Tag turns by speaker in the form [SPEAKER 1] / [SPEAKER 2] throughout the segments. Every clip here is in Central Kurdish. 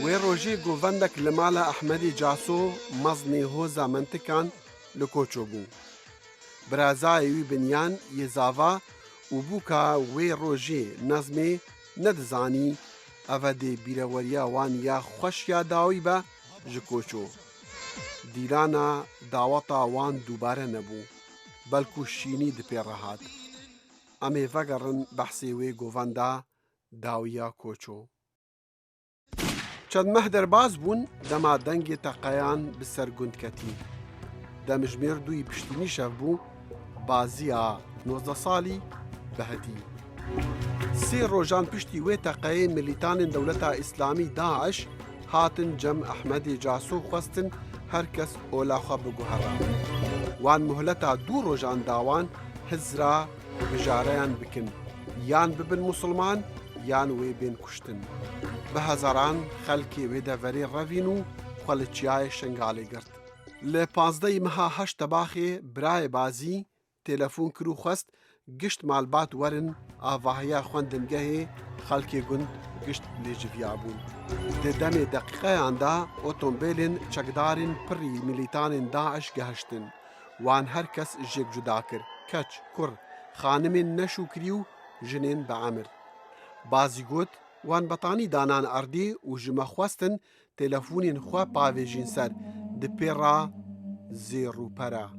[SPEAKER 1] وی روژی گووندک لمال احمدی جاسو مزنی هوزا منطقان لکوچو بو. برازای وی بنیان یزاوا و بوکا وی روژی نظمی ندزانی اوه بیروریا وان یا خوش یا داوی با جکوچو. دیرانا داوتا وان دوباره نبو بلکو شینی دپی رهات. امی وگرن بحثی وی گووندا داویا کوچو. چند مهدر باز بون دما دنگ تقیان بسر گند کتی. دمجمیر دوی پشتینی شف بو بازیا 19 سالی بهتی. سی روژان پشتی وی تقیه ملیتان دولتا اسلامی داعش هاتن جم احمدی جاسو خواستن هر کس اولاخا بگوهرا. وان مهلتا دو روژان داوان هزرا بجاریان بکن. یان ببن مسلمان یان وی بین کشتن. به هزاران خلکی وی دوری روینو خلچیای شنگالی گرد. ل 15 مها 8 باخی برای بازی تلفون کرو خواست گشت مالبات ورن آواهیا خوندنگه خلکی گند گشت لیجویا بون. دمی دقیقه آندا اتومبیلین چکدارین پری ملیتان داعش گهشتن. وان هر کس جگ جدا کر. کچ کر خانمین نشو کریو جنین به عمر. بازی گوت وان بطانی دانان اردی و جمع خواستن تلفونین خواه پاویجین سر دپی را زیرو پرا.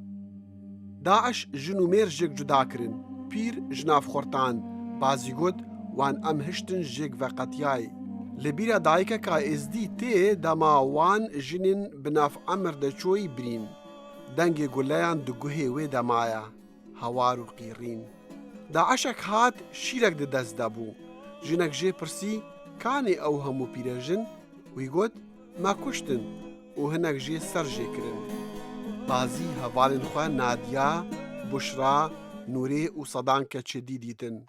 [SPEAKER 1] داعش جنو میر جگ جدا کرن. پیر جناف خورتان بازی گوت وان ام هشتن جگ و قطیای. لبیرا دایکا که ازدی تی دما وان جنین بناف عمر ده چوی برین. دنگ گلیان دو گوهی وی دمایا. هوارو قیرین. داعشک هات شیرک ده دست دابو. جنک جه پرسی کانی او همو پیرجن وی گوت ما کشتن و هنک جه سر جه کرن. بازی هوالین خواه نادیا، بشرا، نوری و صدان که چه دیدن.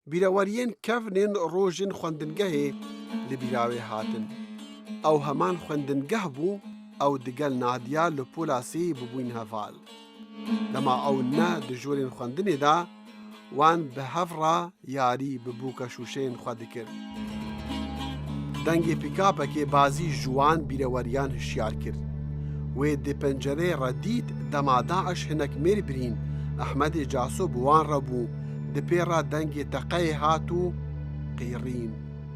[SPEAKER 1] بیراورین کفنین روژن خوندنگه لبیراوی هاتن. او همان خوندنگه بو او دگل نادیا لپولاسی ببوین هوال. لما او نه دجورین خوندنی دا وان به هفرا یاری ببوکا شوشین خود کرد. دنگ پیکاپا که بازی جوان بیراوریان هشیار کرد. و دی پنجره را دید دما داعش هنک میر برین احمد جاسو بوان را بو دپی را دنگ تقی هاتو قیرین.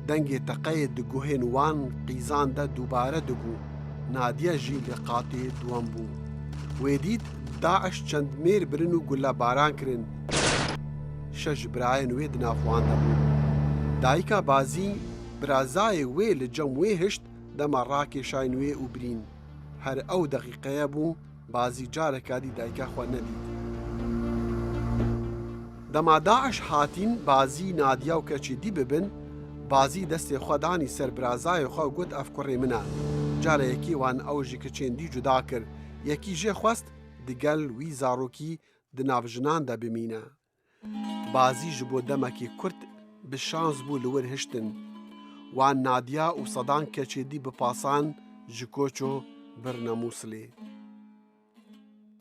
[SPEAKER 1] دنگ تقی دگوهن وان قیزان دا دوباره دبو. نادیا جی لقاطی دوان بو. و دید داعش چند میر برنو گلا باران کرن. شش براین وی دنافوان دبو. دایکا بازی برازای وی لجم وی هشت دما راکی شاین وی او برین. هر او دقیقه بو بازی جارکا دی دایکا خوا ندید. دما داعش هاتین بازی نادیا و کچی دی ببن بازی دست خودانی سر برازای خوا گوت افکر منا. جاره یکی وان او جی کچین دی جدا کر. یکی جه خواست دگل وی زاروکی دناوجنان دا بمینه. بازی جبو دمکی کرد بشانس بو لور هشتن. وان نادیا و صدان کچی دی بپاسان جکوچو برناموسلی.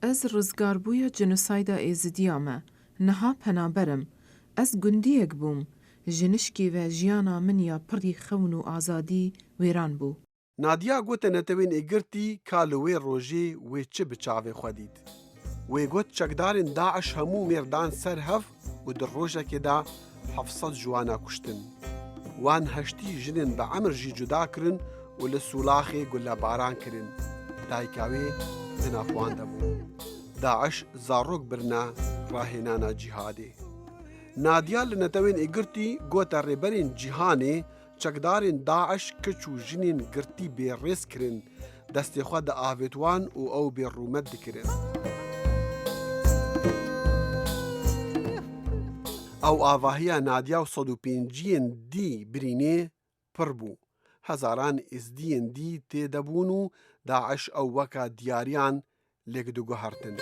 [SPEAKER 2] از رزگاربویا جنوسایدا ایزدیامه نها پنابرم. از گندیگ بوم. جنشکی و جیانا من یا پردی خون و آزادی ویران بو.
[SPEAKER 1] نادیا گوت نتوین اگرتی کالوی روژی وی چه بچاوی خودید. وی گوت چکدارین داعش همو میردان سر هف و در روژه که دا 700 جوانا کشتن. وان هشتی جنین به عمر جی جدا کرن و لسولاخی گلا باران کرن. دایکاوی دنافوان دبو. داعش زاروک برنا راهنانا جهادی. نادیا لنتوین اگرتی گوتا ریبرین جهانی چکدارین داعش کچو جنین گرتی بی ریس کرن دستی خود دا آویتوان و او بی رومت دکرن. او آواهی نادیا و 105 دی برینه پر بو. هزاران ازدین دی تیدبونو داعش او وکا دیاریان لگدگو هرتن.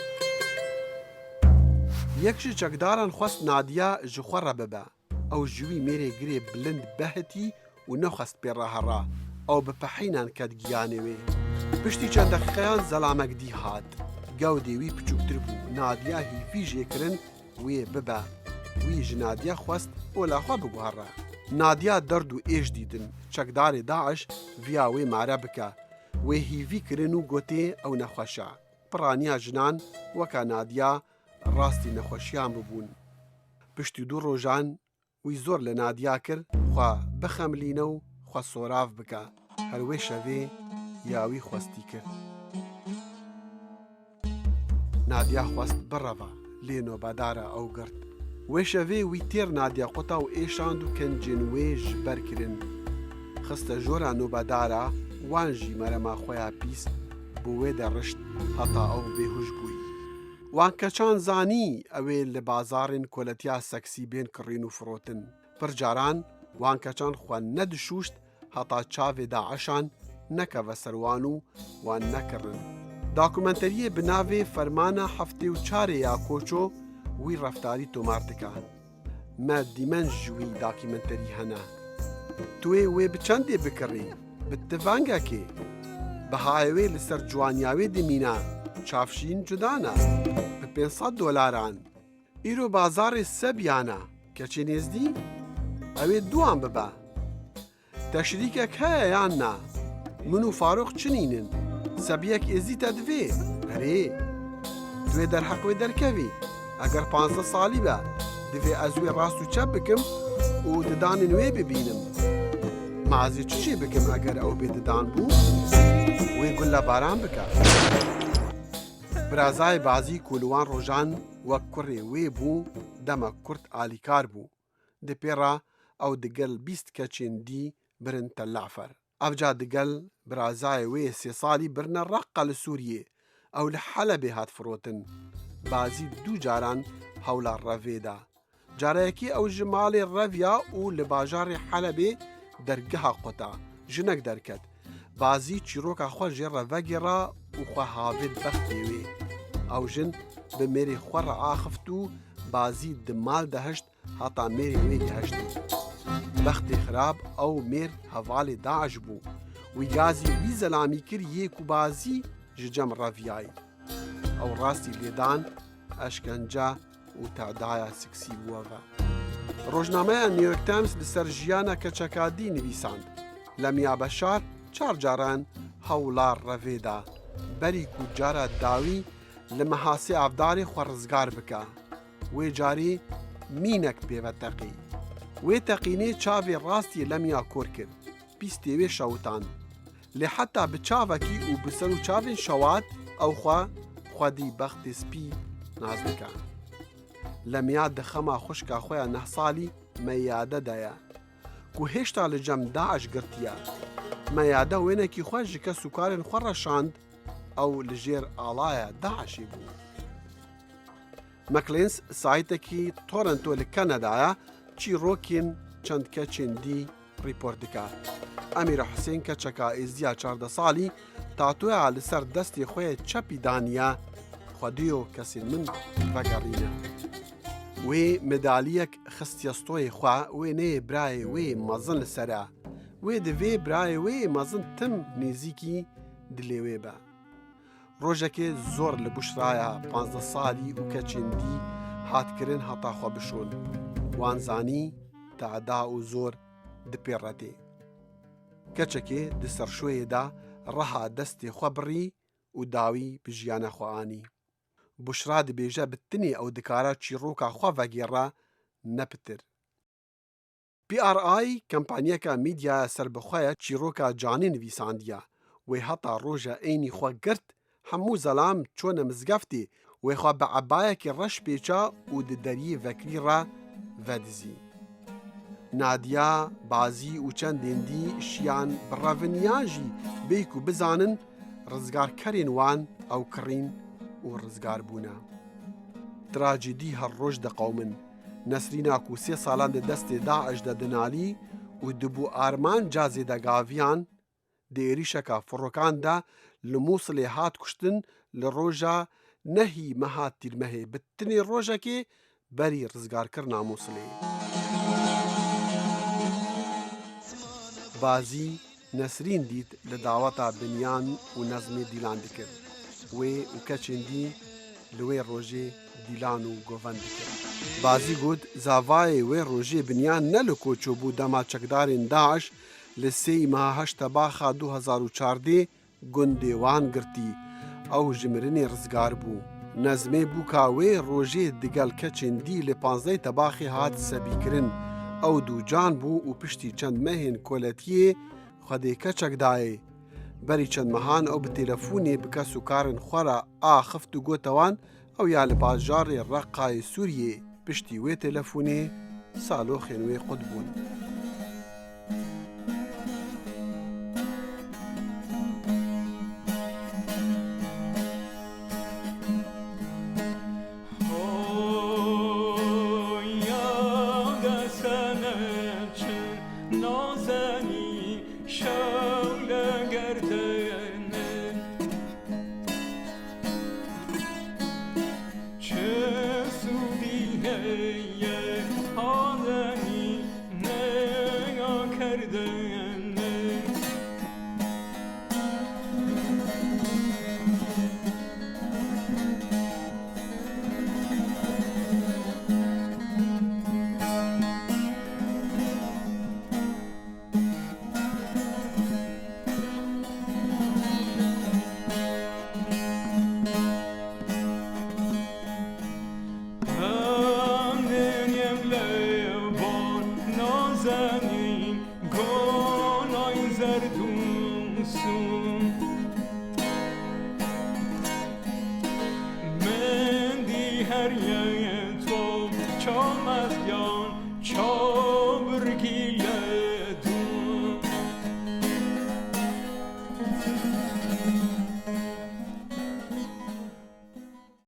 [SPEAKER 1] یکش چکداران خواست نادیا جخور را ببا. او جوی میره گری بلند بهتی و نخواست پی راه را. او بپحینان کد گیانه وی. پشتی چند دقیقیان زلامک دی هاد. گەودێ وی بچووکتر بوو نادیا هیفی ژێکردن وێ ببە وی ji نادیا خواست ئۆلاخوا بگوهڕە نادیا دەرد و ئێش دیدن چەکدارێ داعش ڤیا وێ مارە بکە وێ هیڤی کردن و گوتێ ئەو نەخۆشە پڕانیا ژنان وەکە نادیا ڕاستی نەخۆشیان ببوون پشتی دوو ڕۆژان وی زۆر لە نادیا کرد خوا بخەملینە و خوا سۆراف بکە هەروێ شەوێ یاوی خواستی کرد نادیا خواست بڕەوە لێ نۆبەدارە ئەو گرت وێ شەوێ وی تێر نادیا قوتا و ئێشاند و کەنجێن وێژ بەرکردن خستە ژۆرە نۆبەدارە وانژی مەرەما خۆیان پیس بۆ وێ دەڕشت هەتا ئەو بێهوش بووی وان کەچان زانی ئەوێ لە بازارên کۆلەتیا سەکسی بێن کڕین و فرۆتن پرجاران وان کەچان خوان نەدشوشت هەتا چاوێ داعشان نەکەوە سەروان و وان نەکردن داکومنتەریە بناوێ فەرمانە هەفتێ و چارێ یا کۆچۆ وی ڕەفتاری تۆمار دکە مە دیمەنج وی داکیمنتەری هەنە توێ وێ بچەندێ بکڕی بتڤانگەکێ بەهایەوێ لەسەر جوانیاوێ دمینە چافشین جدانە بە $500 ئیرۆ بازارێ سەبیانە کەچێ نێزدی ئەوێ دوان ببە تەشریکێک هەیە یان نا من و فارۆق چنینن سەبیەک ئێزیتە دوێ هەرێ دوێ دەرحەقوێ دەرکەوی ئەگەر 15 ساڵی بە دوێ ئەزوێ ڕاست و چەپ بکەم و ددانên wê bibînim mazê çi jê bikim eger ew bêdidan bû wê gul le baran bike birazayê bazî ku li wan rojan wek kurê wê bû demek kurt alîkar bû di pêra ew digel 20 keçên dî birin Tellafar evca digel birazayê wê 3 salî birine Raqqa li Sûriyê ew li Helebê hat firotin bazî 2 caran hewla revê da carekî ew ji malê reviya û li bajarê Helebê dergeha qota jinek derket bazî çîroka xwe jê re vegêra û xwe havê bextê wê ew jin bi mêrê xwe re axift û bazî di mal deheşt heta mêrê wê geheştî bextê xirab ew mêr hevalê Daeş bû wî gazî wî zelamî kir yê ku bazî ji cem reviyayî ew rastî lêdan eşkence û tehdaya siksî bûwe ve Rojnameya New York Times li ser jiyana keçekadî nivîsand Lemiya Beşar 4 caran hewlar revê da berî ku cara dawî li mehasê avdarê xwe rizgar bike wê carî mînek pêve teqî wê teqînê çavê rastî Lemiya kor kir pîstê wê şewtan lê heta bi çavekî û bi ser û çavên şewat ew xwe xwedî bextê spî naz dike Lemiya di xema xuşka xwe ya 9 salî meyade de ye ku hêşta li cem Daeş girtiye meyade wênekî xwe ji kes û karên xwe reşand ew li jêr alaya Daeşê bû Macleans saytekî Toronto li Kanadaya çîrokên çend keçên dî rîport dike Emîr Husên keçeka êziya 14 salî tatoya li ser destê xwe yê çepî daniye xwedîyo kesên min vegerîne wê medaliyek xistiye stoyê xwe wê neyê birayê wê mezin li ser e wê divê birayê wê mezin tim nêzîkî dilê wê be rojekê zor li Buşraya 15 salî û keçên dî hatkirin heta xwe bişon wan zanî teeda û zor dipêretê keçekê di ser şoyê de reha destê xwe birî û dawî bi jiyana xwe anî Buşra dibêje bi tinê ew dikare çîroka xwe vegêre nepitir PRI kampanyeka mîdyaya serbixwe ye çîroka canî nivîsandiye wê heta roja ênî xwe girt hemû zelam çûne mizgeftê wê xwe bi ebayekê reş pêça û di deriyê vekirî re vedizî Nadia bazî û çendên dî şiyan bi reviniyan jî bê ku bizanin rizgarkerên wan ew kirîn û rizgar bûne trajîdî her roj diqewmin Nesrîna ku 3 salan di destê Daeş de dinalî û dibû arman cazê de gaviyan di êrişeka firokan de li Mosulê hat kuştin li roja nehî meha tîrmehê bi tinê rojekê berî rizgarkirina Mosulê bazî Nesrîn dît li daweta binyan û nezmê dîlan dikir وی و کچندی لوی روژه دیلان و گووند کرد. بازی گود زاوای وی روژه بنیان نلو کوچو بو دما چکدارین داعش لسی ماه هشت باخا 2014 گندی وان گرتی او جمرنی رزگار بو. نظمه بو کاوی روژه دیگل کچندی ل 15 تباخی هات سبی کرن او دو جان بو و پشتی چند مهین کولتیه خودی کچک دای. بری چند مهان او به تلفونی بکسو کارن خورا آخفت و گوتوان او یا لباجار رقای سوریه پشتی وی تلفونی سالو خینوی قدبون.